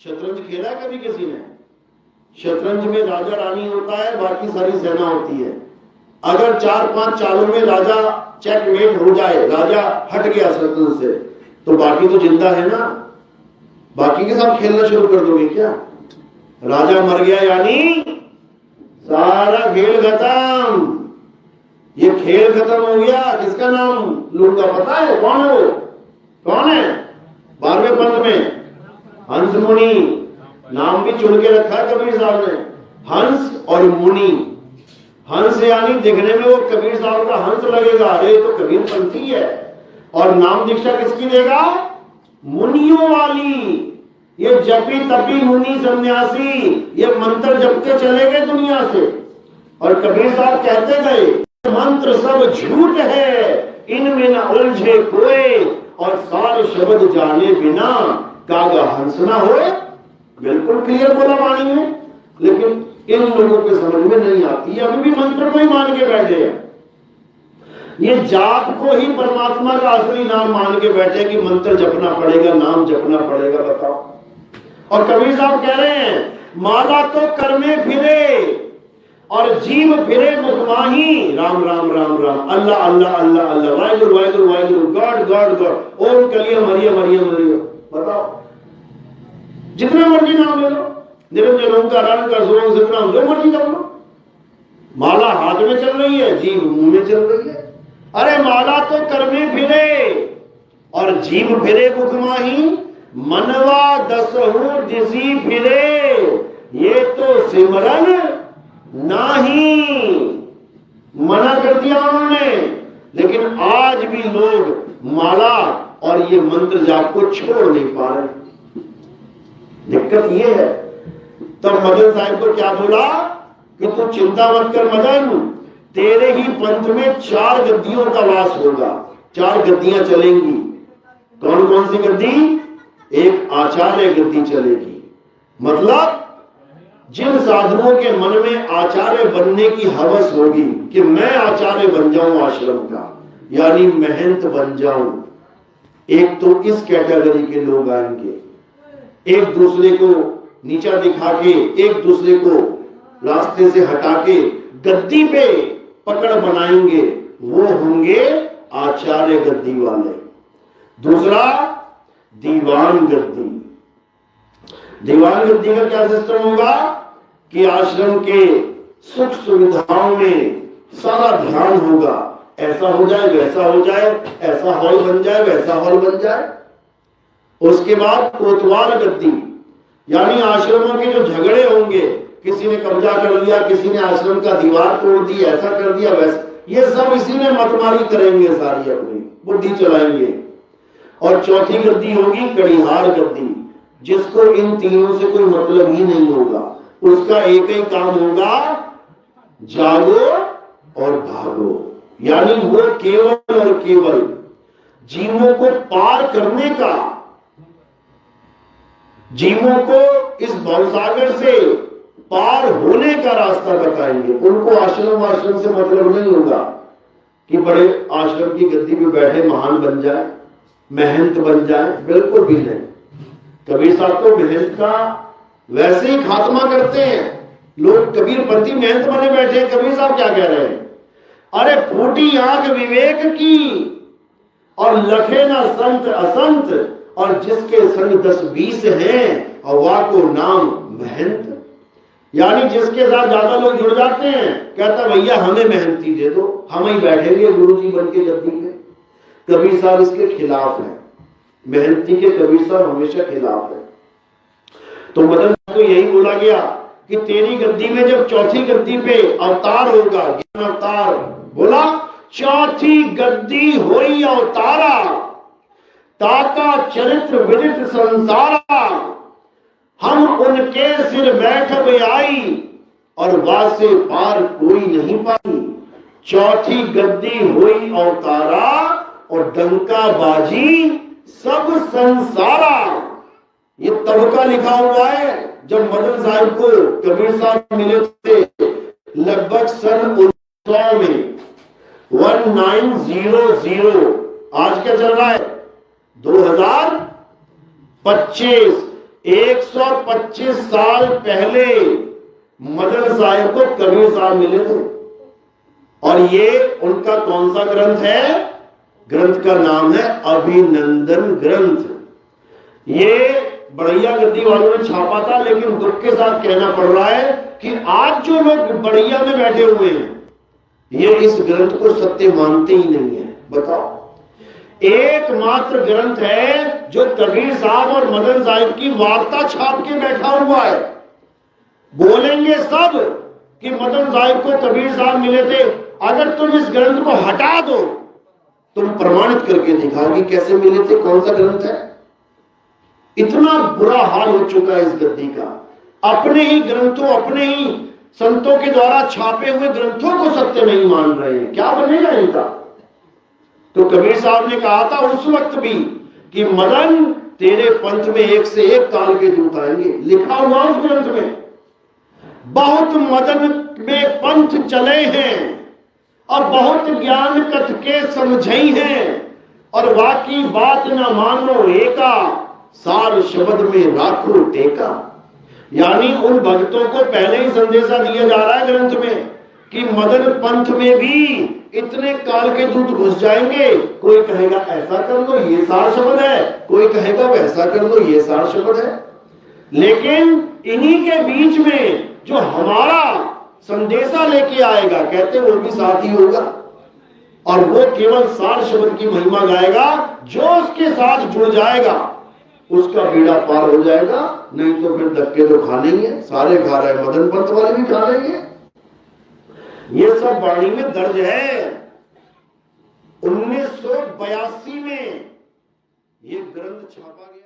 शतरंज खेला है कभी किसी ने? शतरंज में राजा रानी होता है, बाकी सारी सेना होती है। अगर 4-5 चालों में राजा चेकमेट हो जाए, राजा हट गया शतरंज से, तो बाकी तो जिंदा है ना, बाकी के साथ खेलना शुरू कर दोगे क्या? राजा मर गया यानी सारा खेल खत्म। ये खेल खत्म हो गया। किसका नाम लूंगा पता है? कौन है वो? कौन है? 12वें पंथ में हंस मुनि नाम भी चुन के रखा है कबीर साहब ने। हंस और मुनि। हंस यानी दिखने में वो कबीर साहब का हंस लगेगा, अरे तो कबीर पंथी है। और नाम दीक्षा किसकी देगा? मुनियों वाली। ये जपी तपी मुनि सन्यासी ये मंत्र जपते चले गए दुनिया से। और कबीर साहब कहते गए मंत्र सब झूठ है, इनमें न उलझे कोई, और सारे शब्द जाने बिना कागा हंस ना हो। बिल्कुल क्लियर बोला वाणी में, लेकिन इन लोगों के समझ में नहीं आती है। अभी भी मंत्र को ही मान के बैठे हैं। ये जाप को ही परमात्मा का असली नाम मान के बैठे कि मंत्र जपना पड़ेगा, नाम जपना पड़ेगा। बताओ। और कबीर साहब कह रहे हैं माला तो कर में फिरे और जीव फिरे मुख माही, Ram Ram Ram Ram, Allah Allah Allah Allah, Waheguru Waheguru Waheguru, God God God, Om कलिया मरिया मरिया मरिया। बताओ, जितना मर्जी नाम ले लो, निरंजन ओंकार अनंकार सुरंग सिद्धनाम, जो मर्जी कर लो। माला हाथ में चल रही है, जीव मुंह में चल रही है। अरे माला तो कर में फिरे और जीव फिरे मुख माही, मनवा दसहु दिसी फिरे, ये तो सिमरन नहीं। मना कर दिया उन्होंने। लेकिन आज भी लोग माला और ये मंत्र जाप को छोड़ नहीं पा रहे। दिक्कत ये है। तब मदन साहब को क्या बोला कि तू चिंता मत कर मदन, तेरे ही पंथ में 4 गद्दियों का वास होगा, 4 गद्दियां चलेंगी। कौन कौन सी गद्दी? एक आचार्य गद्दी चलेगी। मतलब जिन साधुओं के मन में आचार्य बनने की हवस होगी कि मैं आचार्य बन जाऊं आश्रम का, यानी महंत बन जाऊं, एक तो इस कैटेगरी के लोग आएंगे। एक दूसरे को नीचा दिखा के, एक दूसरे को रास्ते से हटा के गद्दी पे पकड़ बनाएंगे, वो होंगे आचार्य गद्दी वाले। दूसरा दीवान गद्दी। दीवान गद्दी का क्या सिस्टम होगा कि आश्रम के सुख सुविधाओं में सारा ध्यान होगा, ऐसा हो जाए वैसा हो जाए, ऐसा हॉल बन जाए वैसा हॉल बन जाए। उसके बाद कोतवाल गद्दी, यानी आश्रमों के जो झगड़े होंगे, किसी ने कब्जा कर लिया, किसी ने आश्रम का दीवार तोड़ दी, ऐसा कर दिया वैसा, ये सब इसी में मतमारी करेंगे, सारी अपनी बुद्धि चलाएंगे। और चौथी गद्दी होगी कड़िहार गद्दी, जिसको इन तीनों से कोई मतलब ही नहीं होगा। उसका एक ही काम होगा, जागो और भागो। यानी वो केवल और केवल जीवों को पार करने का, जीवों को इस भवसागर से पार होने का रास्ता बताएंगे। उनको आश्रम से मतलब नहीं होगा कि बड़े आश्रम की गद्दी पे बैठे महान बन जाए, महंत बन जाए, बिल्कुल भी नहीं। कबीर साहब तो महंत का वैसे ही खात्मा करते हैं। लोग कबीर पंथी महंत बने बैठे हैं। कबीर साहब क्या कह रहे हैं? अरे फूटी आंख विवेक की और लखे ना संत असंत, और जिसके संग 10-20 हैं और वाह को नाम महंत। यानी जिसके साथ ज्यादा लोग जुड़ जाते हैं, कहता भैया हमें मेहनती दे दो, हम ही बैठेंगे गुरु जी बन के गद्दी पे। कबीर साहब इसके खिलाफ है। मेहनती के कबीर साहब हमेशा खिलाफ है। तो मदन को यही बोला गया कि तेरी गद्दी में जब चौथी गद्दी पे अवतार होगा, ज्ञान अवतार, बोला चौथी गद्दी होई अवतारा, ताका चरित्र विदित संसारा, हम उनके सिर बैठ आई और वासे पार कोई नहीं पाई। चौथी गद्दी हुई अवतारा और डंका बाजी सब संसारा। ये तबका लिखा हुआ है जब मदन साहब को कबीर साहब मिले थे, लगभग सन 1900 में, 1900। आज क्या चल रहा है? 2025। 125 साल पहले मदन साहब को कबीर साहब मिले थे। और ये उनका कौन सा ग्रंथ है? ग्रंथ का नाम है अभिनंदन ग्रंथ। ये बड़ैया गद्दी वालों ने छापा था, लेकिन दुख के साथ कहना पड़ रहा है कि आज जो लोग बड़ैया में बैठे हुए हैं ये इस ग्रंथ को सत्य मानते ही नहीं है। बताओ, एकमात्र ग्रंथ है जो कबीर साहब और मदन साहब की वार्ता छाप के बैठा हुआ है। बोलेंगे सब कि मदन साहब को कबीर साहब मिले थे। अगर तुम इस ग्रंथ को हटा दो, तुम प्रमाणित करके दिखाओगे कैसे मिले थे, कौन सा ग्रंथ है। इतना बुरा हाल हो चुका है इस गद्दी का। अपने ही ग्रंथों, अपने ही संतों के द्वारा छापे हुए ग्रंथों को सत्य नहीं मान रहे हैं। क्या बनेगा इनका? तो कबीर साहब ने कहा था उस वक्त भी कि मदन, तेरे पंथ में एक से एक काल के दूत आएंगे। लिखा हुआ उस ग्रंथ में, बहुत मदन में पंथ चले हैं और बहुत ज्ञान कथ के समझई हैं, और बाकी बात न मानो एका, सार शब्द में राखो टेका। यानी उन भक्तों को पहले ही संदेशा दिया जा रहा है ग्रंथ में कि मदन पंथ में भी इतने काल के दूत घुस जाएंगे। कोई कहेगा ऐसा कर लो, ये सार शब्द है, कोई कहेगा वैसा कर लो, ये सार शब्द है। लेकिन इन्हीं के बीच में जो हमारा संदेशा लेके आएगा, कहते वो भी साथ ही होगा, और वो केवल सार शब्द की महिमा गाएगा। जो उसके साथ जुड़ जाएगा उसका बीड़ा पार हो जाएगा, नहीं तो फिर धक्के तो खाने ही है। सारे खा रहे हैं, मदन पंथ वाले भी खा लेंगे। ये सब वाणी में दर्ज है। 1982 में ये ग्रंथ छापा गया।